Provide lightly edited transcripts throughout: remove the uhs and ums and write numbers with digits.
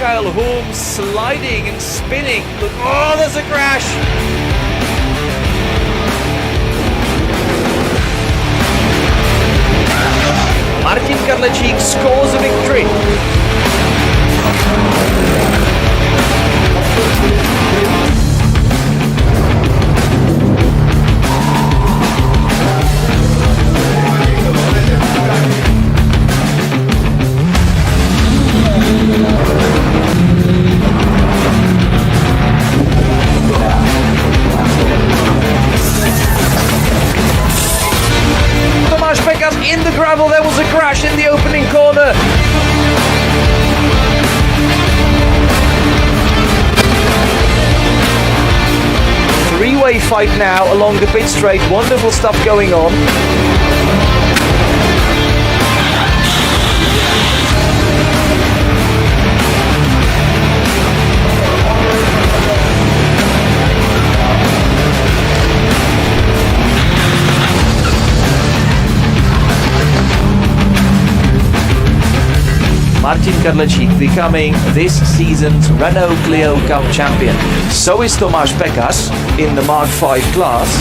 Michael Holmes sliding and spinning. Look, oh, there's a crash. Martin Kadlečík scores a victory. Tomáš PEKAŘ in the gravel, there was a crash in the opening corner. Three-way fight now along the pit straight, wonderful stuff going on. Martin Kadlečík becoming this season's Renault Clio Cup champion. So is Tomáš PEKAŘ in the Mark V class.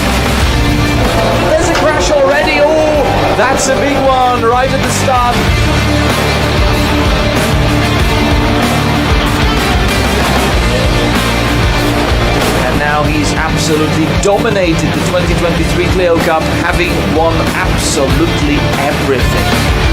There's a crash already. Oh, that's a big one right at the start. And now he's absolutely dominated the 2023 Clio Cup, having won absolutely everything.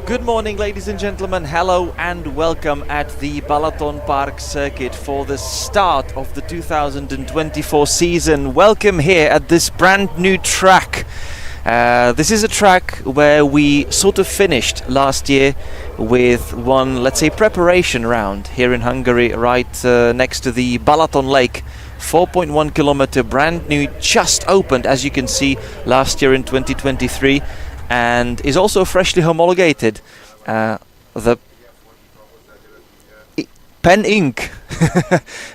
Good morning, ladies and gentlemen. Hello and welcome at the BalatonPark circuit for the start of the 2024 season. Welcome here at this brand new track. This is a track where we sort of finished last year with one, let's say, preparation round here in Hungary, right next to the Balaton Lake. 4.1 kilometer, brand new, just opened, as you can see, last year in 2023. And is also freshly homologated. The pen ink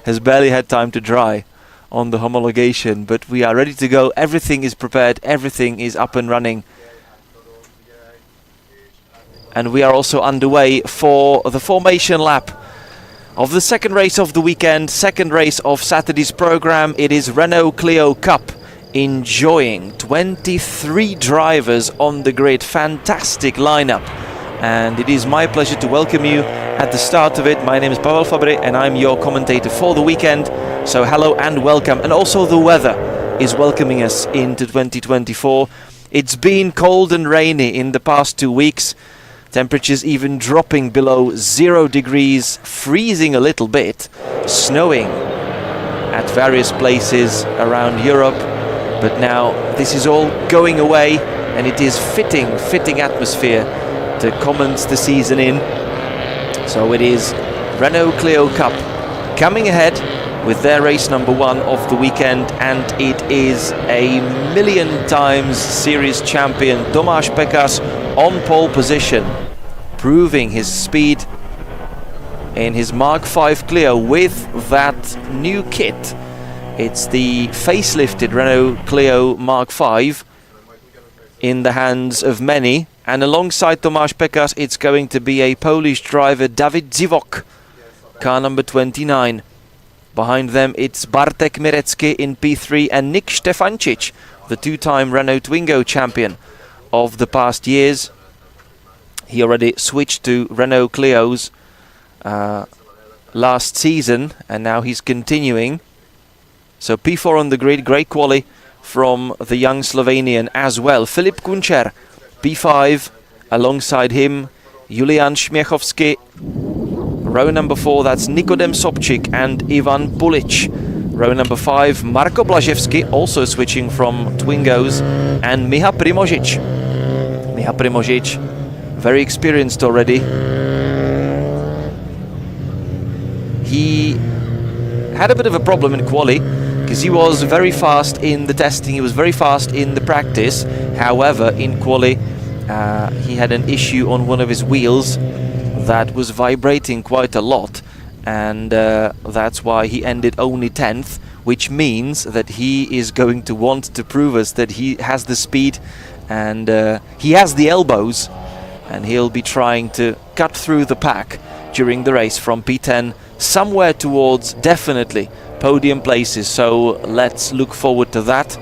has barely had time to dry on the homologation, but we are ready to go. Everything is prepared, everything is up and running. And we are also underway for the formation lap of the second race of the weekend, second race of Saturday's program. It is Renault Clio Cup. Enjoying 23 drivers on the grid, fantastic lineup, and it is my pleasure to welcome you at the start of it. My name is Pavel Fabry and I'm your commentator for the weekend, so hello and welcome. And also the weather is welcoming us into 2024. It's been cold and rainy in the past 2 weeks, temperatures even dropping below 0 degrees, freezing a little bit, snowing at various places around Europe. But now this is all going away, and it is fitting atmosphere to commence the season in. So it is Renault Clio Cup coming ahead with their race number 1 of the weekend, and it is a million times series champion Tomáš PEKAŽ on pole position, proving his speed in his Mark V Clio with that new kit. It's the facelifted Renault Clio Mark V in the hands of many, and alongside Tomáš PEKAŽ it's going to be a Polish driver, David DZIWOK, car number 29. Behind them it's Bartolomiej MIRECKI in P3 and Nik ŠTEFANČIČ, the two-time Renault Twingo champion of the past years. He already switched to Renault Clios last season, and now he's continuing. So P4 on the grid, great quali from the young Slovenian as well. Filip KUNČER, P5, alongside him Julian ŠMIECHOWSKI. Row number 4, that's Nikodem SOBCZYK and Ivan PULIĆ. Row number 5, Marko BLAZEVSKI, also switching from Twingos, and Miha PRIMOŽIČ. Miha PRIMOŽIČ, very experienced already. He had a bit of a problem in quali, because he was very fast in the testing, he was very fast in the practice. However, in quali, he had an issue on one of his wheels that was vibrating quite a lot, and that's why he ended only 10th, which means that he is going to want to prove us that he has the speed and he has the elbows, and he'll be trying to cut through the pack during the race from P10 somewhere towards definitely podium places, so let's look forward to that.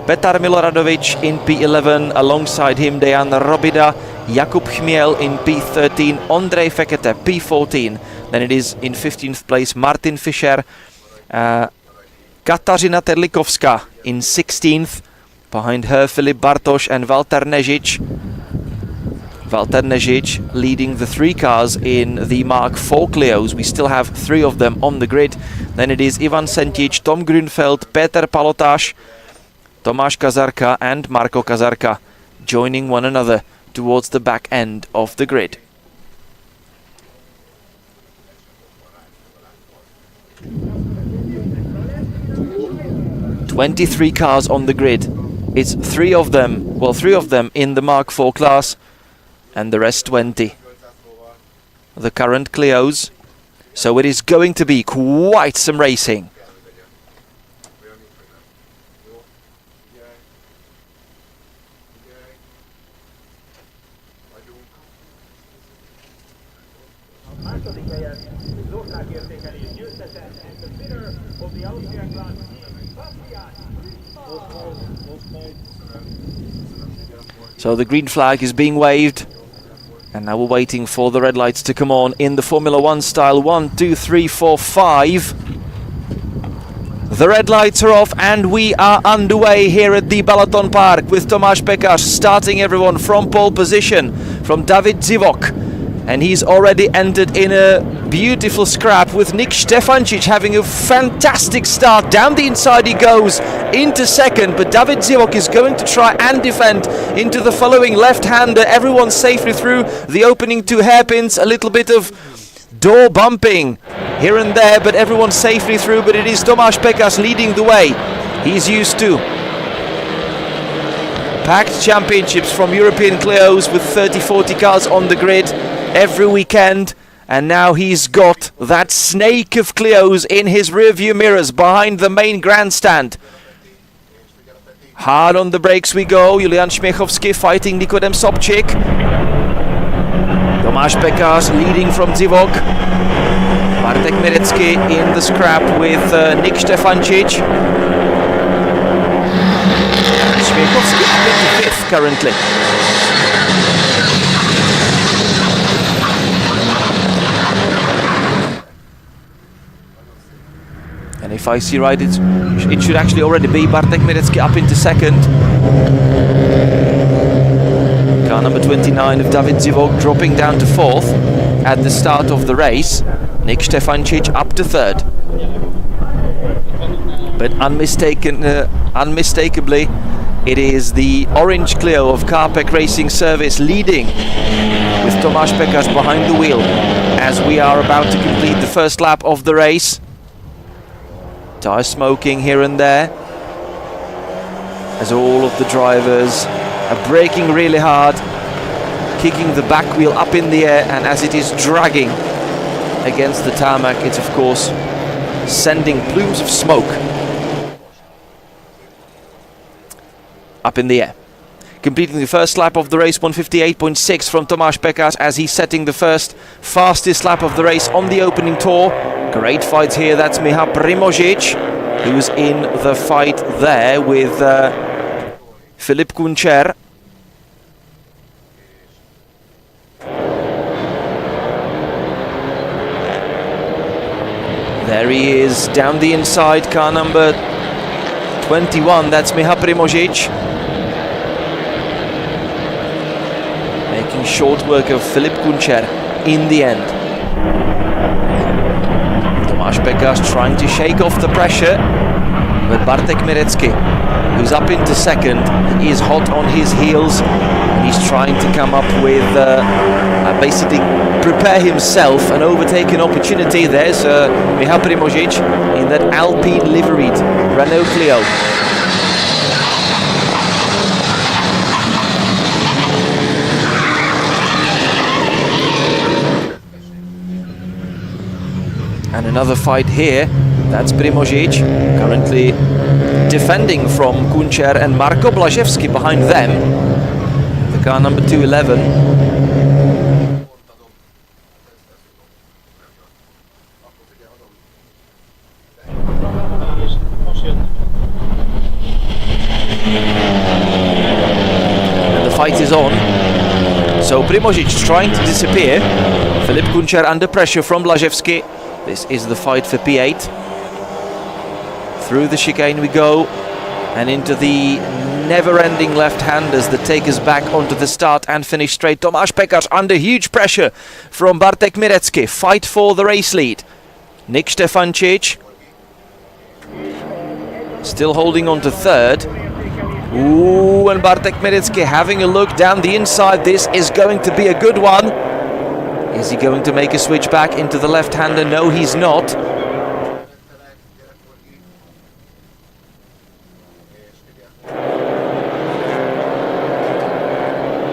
Petar MILORADOVIĆ in P11, alongside him Dejan ROBIDA, Jakub CHMIEL in P13, Ondrej FEKETE P14, then it is in 15th place Martin FISCHER, Katarzyna TERLIKOWSKA in 16th, behind her Filip BARTOŠ and Valter NEŽIČ. Valter NEŽIČ leading the 3 cars in the Mark IV Clios. We still have 3 of them on the grid. Then it is Ivan SENTIĆ, Tom GRUENFELD, Péter PALOTÁS, Tomáš KAZARKA and Marko KAZARKA joining one another towards the back end of the grid. "23 cars on the grid. It's 3 of them, well, 3 of them in the Mark IV class, and the rest 20. The current Clios. So it is going to be quite some racing. So the green flag is being waved, and now we're waiting for the red lights to come on in the Formula 1 style. 1, 2, 3, 4, 5. The red lights are off and we are underway here at the BalatonPark with Tomáš PEKAŘ starting everyone from pole position from David DZIWOK. And he's already entered in a beautiful scrap with Nik ŠTEFANČIČ having a fantastic start. Down the inside he goes into second, but David DZIWOK is going to try and defend into the following left-hander. Everyone safely through the opening two hairpins. A little bit of door bumping here and there, but everyone safely through. But it is Tomáš PEKAŘ leading the way. He's used to packed championships from European Clios with 30-40 cars on the grid every weekend, and now he's got that snake of Clios in his rearview mirrors behind the main grandstand. Hard on the brakes we go. Julian ŠMIECHOWSKI fighting Nikodem SOBCZYK. Tomáš PEKAŘ leading from DZIWOK. Bartek MIRECKI in the scrap with Nik ŠTEFANČIČ. ŠMIECHOWSKI up into fifth currently. And if I see right, it should actually already be Bartek MIRECKI up into second. Car number 29 of David DZIWOK dropping down to fourth at the start of the race. Nik ŠTEFANČIČ up to third. But unmistakably, it is the orange Clio of Carpec Racing Service leading with Tomáš PEKAŘ behind the wheel as we are about to complete the first lap of the race. Tire smoking here and there as all of the drivers are braking really hard, kicking the back wheel up in the air, and as it is dragging against the tarmac, it's of course sending plumes of smoke up in the air. Completing the first lap of the race, 1:58.6 from Tomáš PEKAŘ as he's setting the first fastest lap of the race on the opening tour. Great fight here, that's Miha PRIMOŽIČ, who's in the fight there with Filip KUNČER. There he is, down the inside, car number 21, that's Miha PRIMOŽIČ. Making short work of Filip KUNČER in the end. Tomáš PEKAŘ trying to shake off the pressure, but Bartek MIRECKI, who's up into second, is hot on his heels. He's trying to come up with, basically prepare himself an overtaking opportunity. There's Miha PRIMOŽIČ in that Alpine liveried Renault Clio. And another fight here, that's PRIMOŽIČ, currently defending from KUNČER and Marko BLAZEVSKI behind them. The car number 211. And the fight is on. So PRIMOŽIČ trying to disappear. Filip KUNČER under pressure from BLAZEVSKI. This is the fight for P8. Through the chicane we go and into the never-ending left-handers that take us back onto the start and finish straight. Tomáš PEKAŘ under huge pressure from Bartek MIRECKI. Fight for the race lead. Nik ŠTEFANČIČ still holding on to third. Ooh, and Bartek MIRECKI having a look down the inside. This is going to be a good one. Is he going to make a switch back into the left-hander? No, he's not.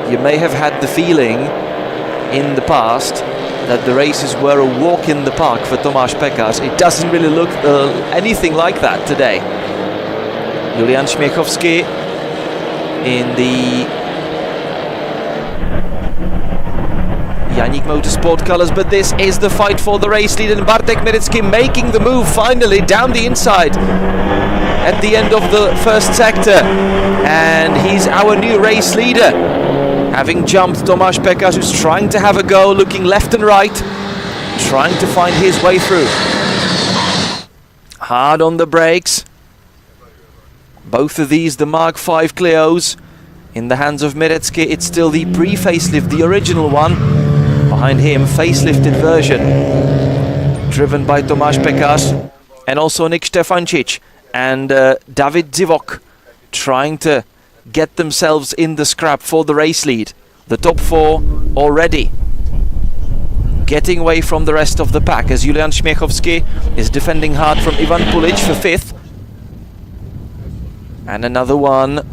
You may have had the feeling in the past that the races were a walk in the park for Tomáš PEKAŘ. It doesn't really look anything like that today. Julian ŠMIECHOWSKI in the Janík Motorsport colours, but this is the fight for the race lead, and Bartek MIRECKI making the move finally down the inside at the end of the first sector, and he's our new race leader, having jumped Tomáš PEKAŘ, who's trying to have a go, looking left and right, trying to find his way through. hard on the brakes. Both of these, the Mark V Clios. In the hands of Mirecki, it's still the pre-facelift, the original one. Behind him, facelifted version. Driven by Tomáš PEKAŘ and also Nik ŠTEFANČIČ and David DZIWOK trying to get themselves in the scrap for the race lead. The top four already getting away from the rest of the pack as Julian ŠMIECHOWSKI is defending hard from Ivan PULIĆ for 5th. And another one,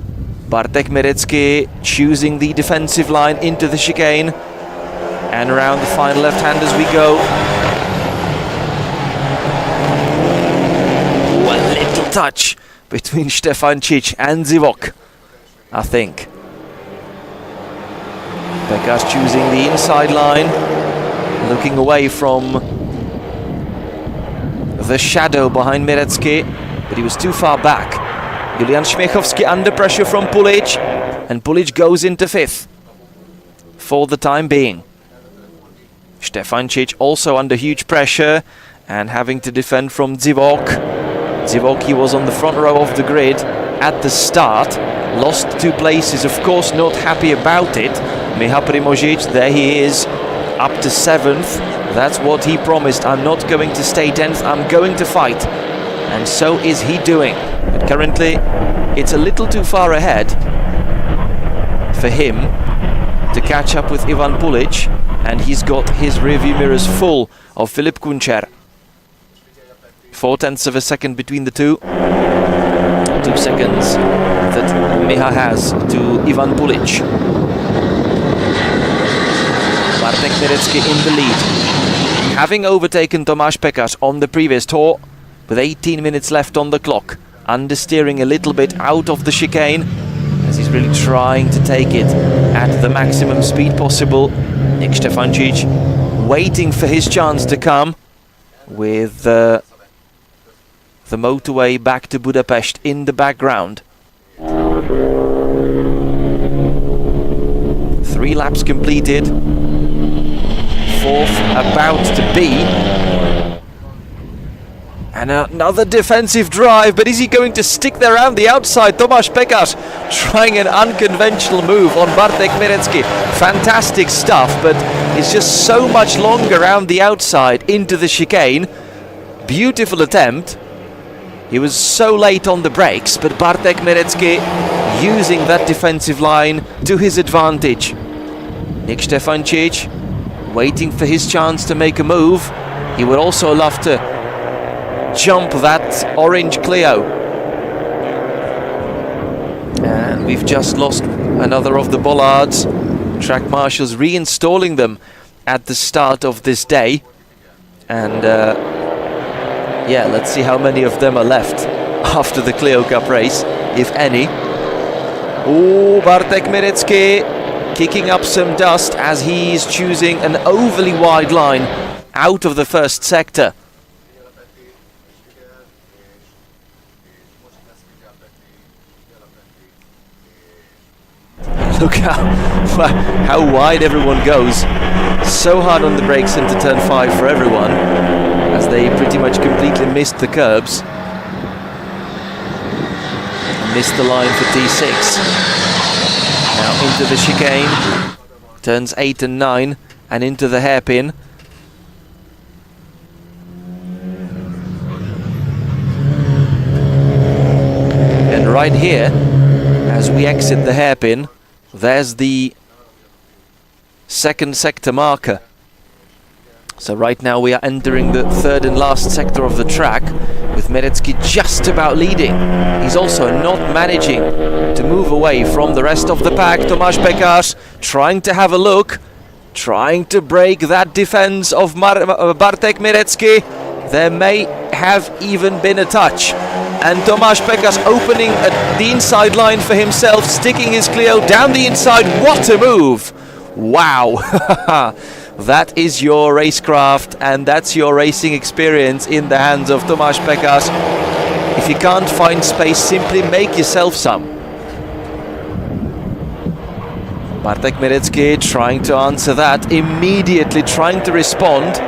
Bartek Mirecki choosing the defensive line into the chicane. And around the final left hand as we go. Ooh, a little touch between ŠTEFANČIČ and DZIWOK, I think. PEKAŻ choosing the inside line, looking away from the shadow behind Mirecki, but he was too far back. Julian ŠMIECHOWSKI under pressure from PULIĆ, and PULIČ goes into 5th for the time being. ŠTEFANČIČ also under huge pressure and having to defend from DZIWOK. DZIWOK, he was on the front row of the grid at the start, lost 2 places, of course not happy about it. Miha PRIMOŽIČ, there he is, up to 7th. That's what he promised. I'm not going to stay 10th, I'm going to fight. And so is he doing. But currently, it's a little too far ahead for him to catch up with Ivan PULIČ, and he's got his rearview mirrors full of Filip KUNČER. 0.4 of a second between the two. 2 seconds that Miha has to Ivan PULIČ. Bartek Mirecki in the lead, having overtaken Tomáš PEKAŽ on the previous tour with 18 minutes left on the clock, understeering a little bit out of the chicane as he's really trying to take it at the maximum speed possible. Nik ŠTEFANČIČ waiting for his chance to come with the motorway back to Budapest in the background. 3 laps completed. 4th about to be. And another defensive drive, but is he going to stick there around the outside? Tomáš PEKAŽ trying an unconventional move on Bartek Mirecki. Fantastic stuff, but it's just so much longer around the outside into the chicane. Beautiful attempt. He was so late on the brakes, but Bartek Mirecki using that defensive line to his advantage. Nik ŠTEFANČIČ waiting for his chance to make a move. He would also love to jump that orange Clio. And we've just lost another of the bollards. Track marshals reinstalling them at the start of this day. And yeah, let's see how many of them are left after the Clio Cup race, if any. Oh, Bartek Mirecki kicking up some dust as he's choosing an overly wide line out of the first sector. Look how wide everyone goes. So hard on the brakes into turn 5 for everyone, as they pretty much completely missed the curbs. Missed the line for T6. Now into the chicane. Turns 8 and 9 and into the hairpin. And right here, as we exit the hairpin, there's the second sector marker. So right now we are entering the third and last sector of the track, with Mirecki just about leading. He's also not managing to move away from the rest of the pack. Tomáš PEKAŽ trying to have a look, trying to break that defense of Bartek Mirecki. There may have even been a touch. And Tomáš PEKAŽ opening the inside line for himself, sticking his Clio down the inside. What a move! Wow! That is your racecraft, and that's your racing experience in the hands of Tomáš PEKAŽ. If you can't find space, simply make yourself some. Bartek Mirecki trying to answer that, immediately trying to respond.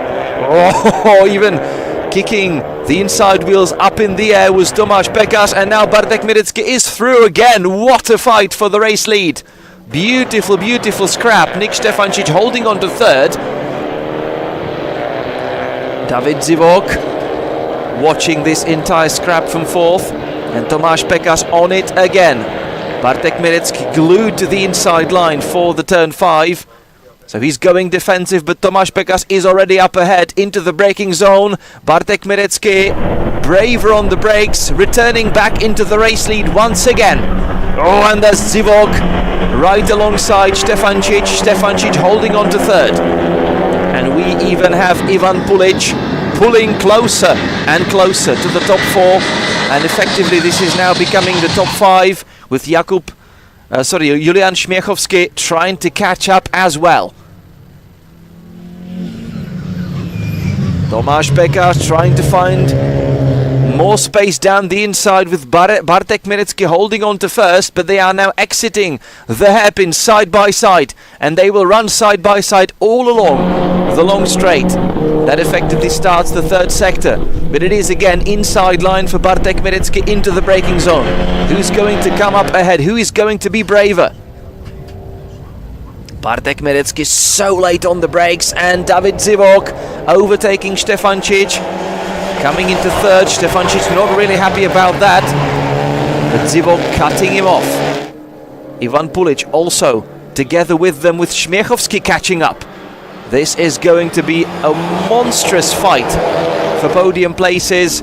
Oh, even kicking The inside wheels up in the air was Tomáš PEKAŘ, and now Bartek MIRECKI is through again. What a fight for the race lead. Beautiful, beautiful scrap. Nik ŠTEFANČIČ holding on to third. David DZIWOK watching this entire scrap from fourth, and Tomáš PEKAŘ on it again. Bartek MIRECKI glued to the inside line for the turn 5. So he's going defensive, but Tomáš PEKAŘ is already up ahead into the braking zone. Bartek MIRECKI braver on the brakes, returning back into the race lead once again. Oh, and there's DZIWOK right alongside ŠTEFANČIČ. ŠTEFANČIČ holding on to third. And we even have Ivan PULIĆ pulling closer and closer to the top 4. And effectively this is now becoming the top 5 with Julian ŠMIECHOWSKI trying to catch up as well. Tomáš PEKAŘ trying to find more space down the inside with Bartek MIRECKI holding on to first, but they are now exiting the hairpin side by side, and they will run side by side all along the long straight. That effectively starts the third sector, but it is again inside line for Bartek MIRECKI into the braking zone. Who's going to come up ahead? Who is going to be braver? Bartek MIRECKI so late on the brakes, and David DZIWOK overtaking ŠTEFANČIČ. Coming into third, ŠTEFANČIČ not really happy about that, but DZIWOK cutting him off. Ivan PULIĆ also together with them, with ŠMIECHOWSKI catching up. This is going to be a monstrous fight for podium places,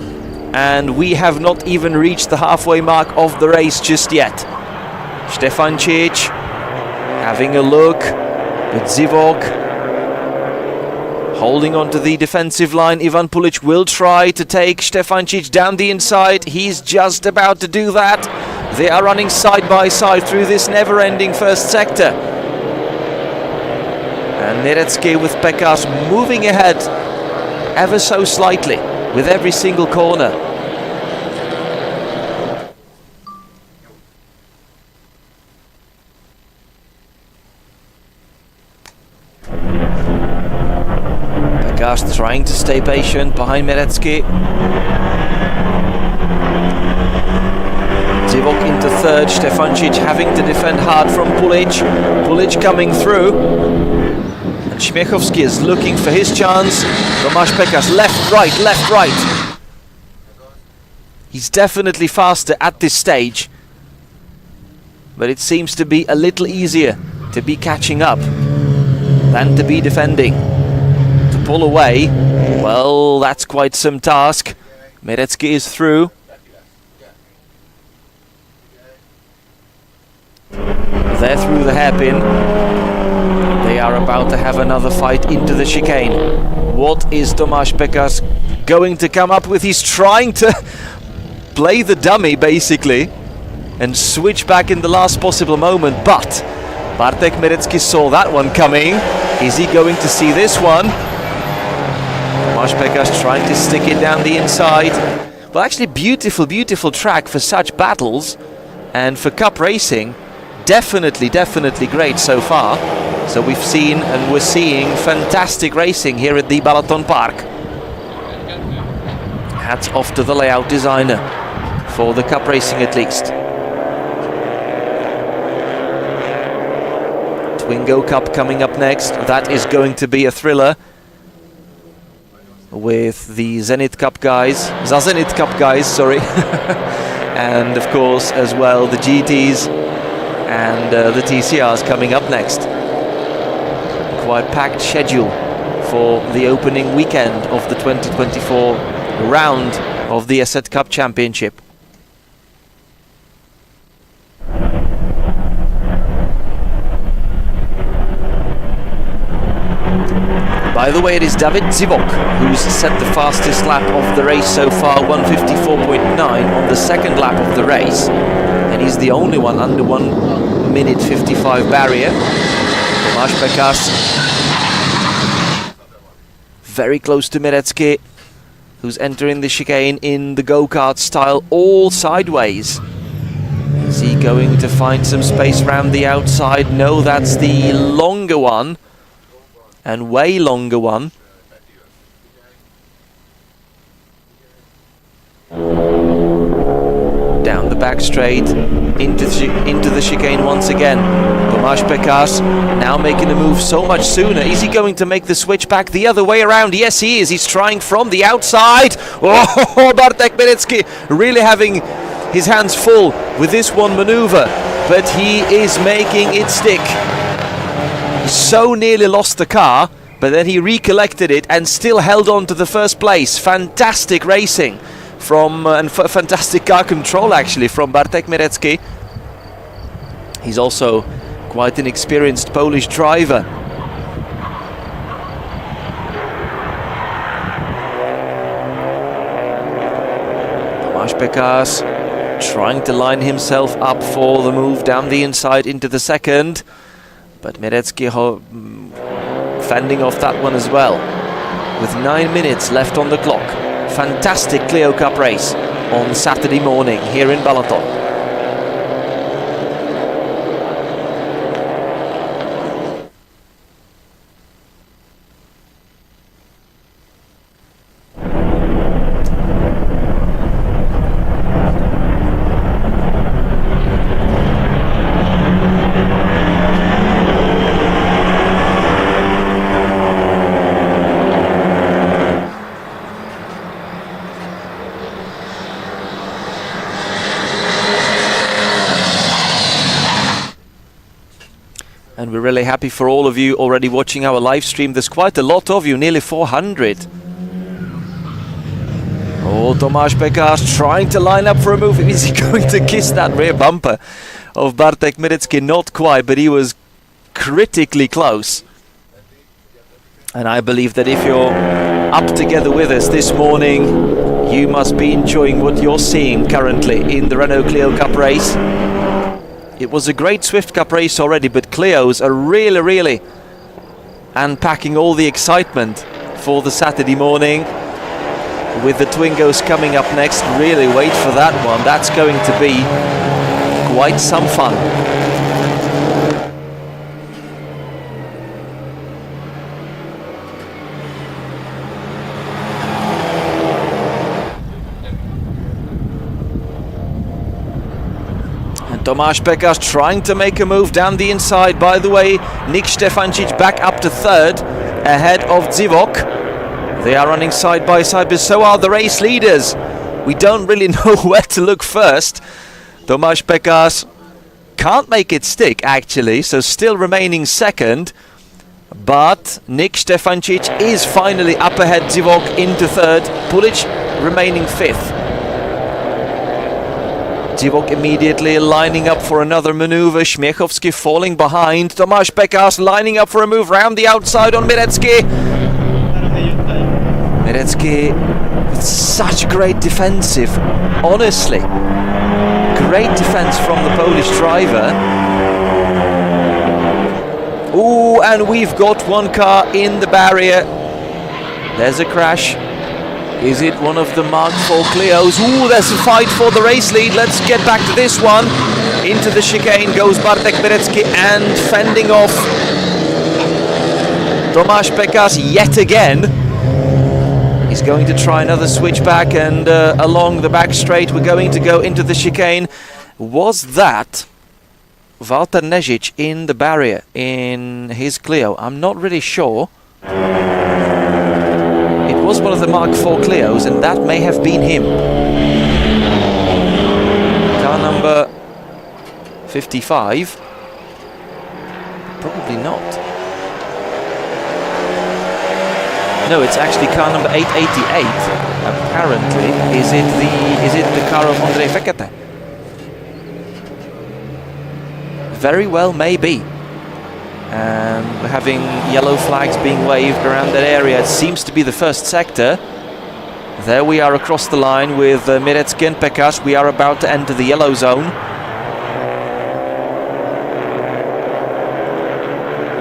and we have not even reached the halfway mark of the race just yet. ŠTEFANČIČ having a look, but DZIWOK holding on to the defensive line. Ivan PULIĆ will try to take ŠTEFANČIČ down the inside. He's just about to do that. They are running side by side through this never-ending first sector. And MIRECKI with PEKAŘ moving ahead ever so slightly with every single corner. PEKAŘ trying to stay patient behind MIRECKI. DZIWOK into third, ŠTEFANČIČ having to defend hard from PULIĆ. PULIČ coming through. And ŠMIECHOWSKI is looking for his chance. Tomáš PEKAŘ left, right. He's definitely faster at this stage, but it seems to be a little easier to be catching up than to be defending. To pull away, well, that's quite some task. MIRECKI is through. They're through the hairpin. They are about to have another fight into the chicane. What is Tomáš PEKAŘ going to come up with? He's trying to play the dummy, basically, and switch back in the last possible moment, but Bartek MIRECKI saw that one coming. Is he going to see this one? Tomáš PEKAŘ trying to stick it down the inside. Well, actually, beautiful track for such battles, and for cup racing, definitely great so far. So we've seen and we're seeing fantastic racing here at the BalatonPark. Hats off to the layout designer for the cup racing, at least. Twingo Cup coming up next. That is going to be a thriller, with the Zenit Cup guys, sorry. And of course as well the GTs and the TCRs coming up next. Quite packed schedule for the opening weekend of the 2024 round of the ESET Cup Championship. By the way, it is David DZIWOK who's set the fastest lap of the race so far, 1:54.9 on the second lap of the race. And he's the only one under 1 minute 55 barrier. Tomáš PEKAŘ very close to MIRECKI, who's entering the chicane in the go-kart style, all sideways. Is he going to find some space around the outside? No, that's the longer one, and way longer one. back straight into the chicane once again. Tomáš PEKAŘ now making a move so much sooner. Is he going to make the switch back the other way around? Yes, he is. He's trying from the outside. Oh, Bartek Mirecki really having his hands full with this one maneuver, but he is making it stick. He so nearly lost the car, but then he recollected it and still held on to the first place. Fantastic racing from and fantastic car control actually from Bartek Mirecki. He's also quite an experienced Polish driver. Tomáš PEKAŘ trying to line himself up for the move down the inside into the second, but Mirecki fending off that one as well. With 9 minutes left on the clock. Fantastic Clio Cup race on Saturday morning here in Balaton. And we're really happy for all of you already watching our live stream. There's quite a lot of you, nearly 400. Oh, Tomáš PEKAŘ trying to line up for a move. Is he going to kiss that rear bumper of Bartek Mirecki? Not quite, but he was critically close. And I believe that if you're up together with us this morning, you must be enjoying what you're seeing currently in the Renault Clio Cup race. It was a great Swift Cup race already, but Clios are really unpacking all the excitement for the Saturday morning. With the Twingos coming up next, really wait for that one. That's going to be quite some fun. Tomáš PEKAŘ trying to make a move down the inside. By the way, Nik ŠTEFANČIČ back up to third, ahead of DZIWOK. They are running side by side, but so are the race leaders. We don't really know where to look first. Tomáš PEKAŘ can't make it stick, actually, so still remaining second. But Nik ŠTEFANČIČ is finally up ahead DZIWOK into third. PULIĆ remaining fifth. DZIWOK immediately lining up for another maneuver. ŠMIECHOWSKI falling behind. Tomáš PEKAŘ lining up for a move round the outside on Mirecki. Mirecki with such great defensive, honestly. Great defense from the Polish driver. Ooh, and we've got one car in the barrier. There's a crash. Is it one of the Mark IV Clios? Ooh, there's a fight for the race lead. Let's get back to this one. Into the chicane goes Bartek Mirecki and fending off Tomáš PEKAŘ yet again. He's going to try another switchback, and along the back straight we're going to go into the chicane. Was that Valter NEŽIČ in the barrier in his Clio? I'm not really sure. Was one of the Mark IV Clios, and that may have been him. Car number 55. Probably not. No, it's actually car number 888. Apparently, is it the car of Ondrej FEKETE? Very well, maybe. And we're having yellow flags being waved around that area. It seems to be the first sector. There we are across the line with Mirecki and PEKAŘ. We are about to enter the yellow zone.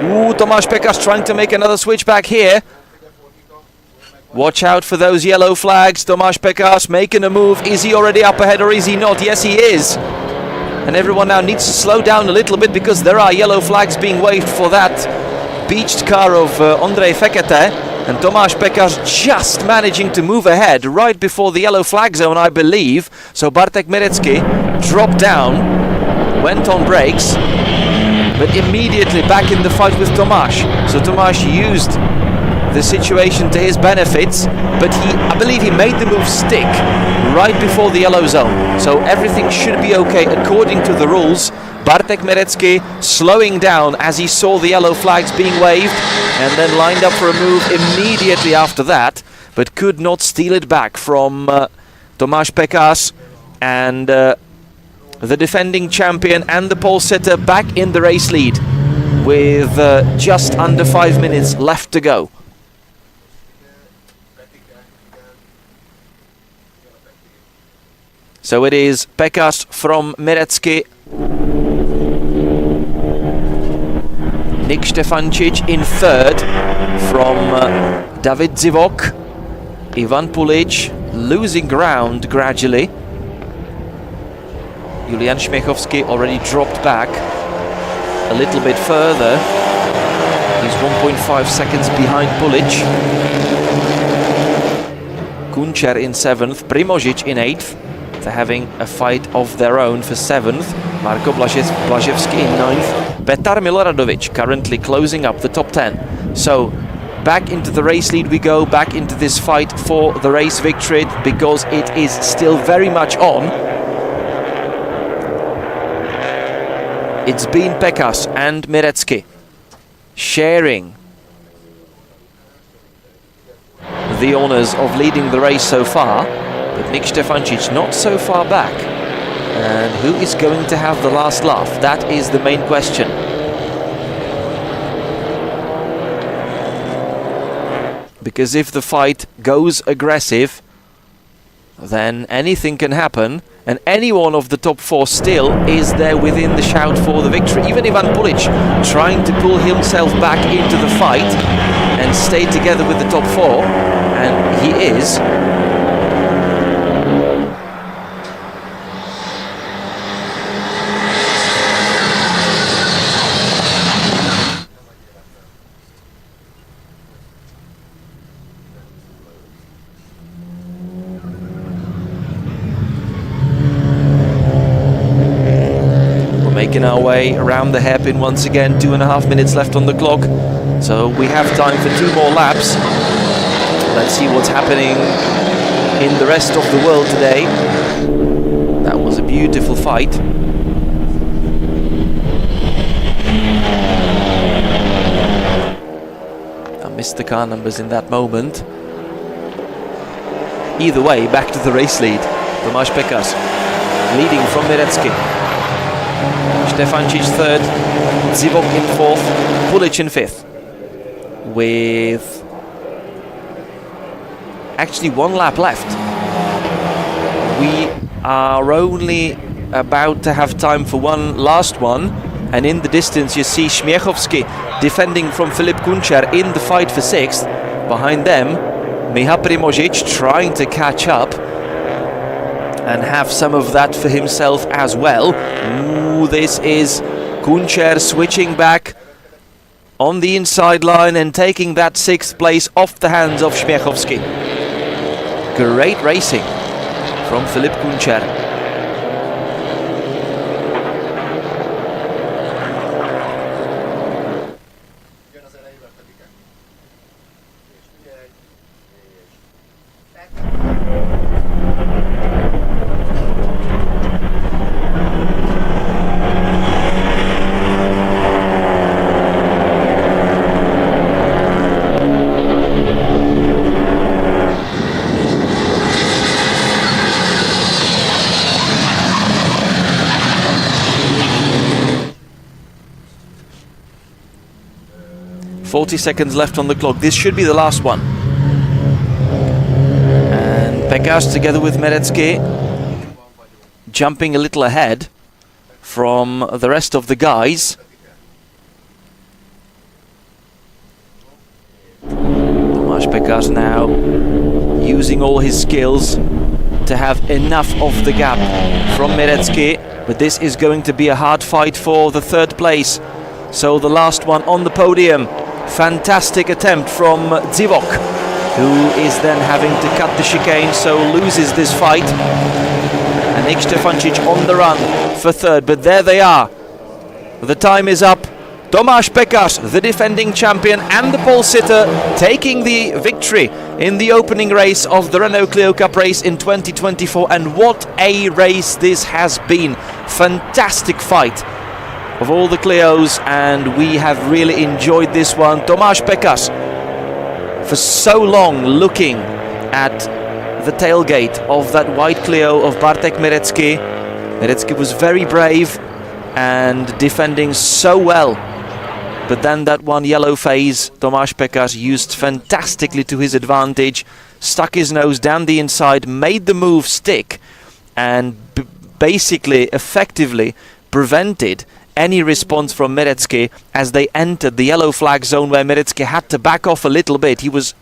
Ooh, Tomáš PEKAŘ trying to make another switch back here. Watch out for those yellow flags. Tomáš PEKAŘ making a move. Is he already up ahead or is he not? Yes, he is. And everyone now needs to slow down a little bit because there are yellow flags being waved for that beached car of Ondrej FEKETE. And Tomáš PEKAŘ just managing to move ahead right before the yellow flag zone, I believe. So Bartek Mirecki dropped down, went on brakes, but immediately back in the fight with Tomáš. So Tomáš used the situation to his benefits, but I believe he made the move stick right before the yellow zone. So everything should be okay according to the rules. Bartek Mirecki slowing down as he saw the yellow flags being waved, and then lined up for a move immediately after that, but could not steal it back from Tomáš PEKAŽ, and the defending champion and the pole setter back in the race lead with just under 5 minutes left to go. So it is PEKAŽ from Mirecki, Nik ŠTEFANČIČ in third from David DZIWOK, Ivan PULIĆ losing ground gradually. Julian ŠMIECHOWSKI already dropped back a little bit further. He's 1.5 seconds behind PULIĆ. KUNČER in 7th, PRIMOŽIČ in 8th. They're having a fight of their own for 7th. Marko BLAZEVSKI in 9th. Petar MILORADOVIĆ currently closing up the top 10. So back into the race lead we go, back into this fight for the race victory, because it is still very much on. It's been PEKAŽ and Mirecki sharing the honors of leading the race so far, but Nik ŠTEFANČIČ not so far back. And who is going to have the last laugh? That is the main question. Because if the fight goes aggressive, then anything can happen, and any one of the top 4 still is there within the shout for the victory. Even Ivan PULIĆ trying to pull himself back into the fight and stay together with the top 4, and he is. Making our way around the hairpin once again, 2.5 minutes left on the clock, so we have time for 2 more laps. Let's see what's happening in the rest of the world today. That was a beautiful fight. I missed the car numbers in that moment. Either way, back to the race lead. Tomáš PEKAŽ leading from Mirecki. ŠTEFANČIČ third, DZIWOK in 4th, PULIĆ in 5th. With actually 1 lap left. We are only about to have time for one last one, and in the distance you see ŠMIECHOWSKI defending from Filip KUNČER in the fight for 6th. Behind them, Miha PRIMOŽIČ trying to catch up and have some of that for himself as well. Ooh, this is KUNČER switching back on the inside line and taking that 6th place off the hands of ŠMIECHOWSKI. Great racing from Filip KUNČER. .40 seconds left on the clock. This should be the last one. And PEKAŽ together with Mirecki jumping a little ahead from the rest of the guys. Tomáš PEKAŽ now using all his skills to have enough of the gap from Mirecki, but this is going to be a hard fight for the 3rd place. So the last one on the podium Fantastic attempt from DZIWOK, who is then having to cut the chicane, so loses this fight. And Nik ŠTEFANČIČ on the run for third, but there they are. The time is up. Tomáš PEKAŘ, the defending champion and the pole sitter, taking the victory in the opening race of the Renault Clio Cup race in 2024. And what a race this has been. Fantastic fight of all the Clios, and we have really enjoyed this one. Tomáš PEKAŘ, for so long looking at the tailgate of that white Clio of Bartek MIRECKI. MIRECKI was very brave and defending so well. But then that one yellow phase, Tomáš PEKAŘ used fantastically to his advantage, stuck his nose down the inside, made the move stick, and basically effectively prevented any response from MIRECKI as they entered the yellow flag zone, where MIRECKI had to back off a little bit. He was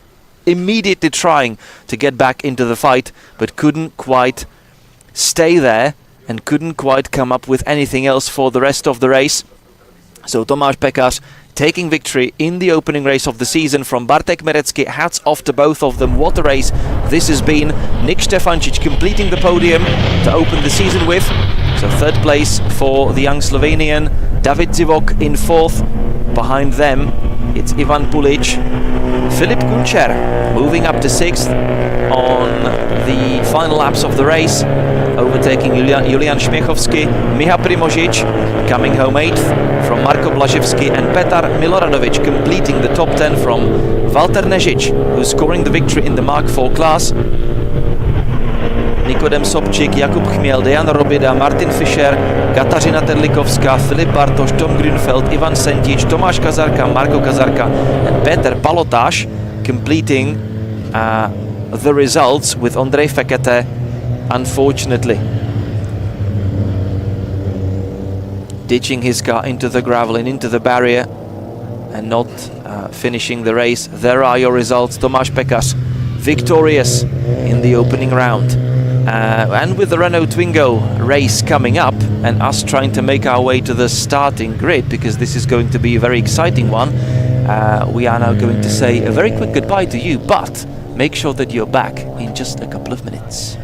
immediately trying to get back into the fight, but couldn't quite stay there and couldn't quite come up with anything else for the rest of the race. So Tomáš PEKAŘ taking victory in the opening race of the season from Bartek MIRECKI. Hats off to both of them. What a race this has been. Nik ŠTEFANČIČ completing the podium to open the season with. So third place for the young Slovenian. David DZIWOK in fourth. Behind them it's Ivan PULIĆ. Filip KUNČER moving up to sixth on the final laps of the race, overtaking Julian ŠMIECHOWSKI. Miha PRIMOŽIČ coming home eighth from Marko BLAZEVSKI, and Petar MILORADOVIĆ completing the top 10 from Valter NEŽIČ, who's scoring the victory in the Mark IV class. Nikodem SOBCZYK, Jakub CHMIEL, Dejan ROBIDA, Martin FISCHER, Katarzyna TERLIKOWSKA, Filip BARTOŠ, Tom GRUENFELD, Ivan SENTIĆ, Tomáš KAZARKA, Marko KAZARKA, and Péter PALOTÁS completing the results, with Ondrej FEKETE unfortunately ditching his car into the gravel and into the barrier and not finishing the race. There are your results. Tomáš PEKAŘ victorious in the opening round. And with the Renault Twingo race coming up and us trying to make our way to the starting grid, because this is going to be a very exciting one, we are now going to say a very quick goodbye to you, but make sure that you're back in just a couple of minutes.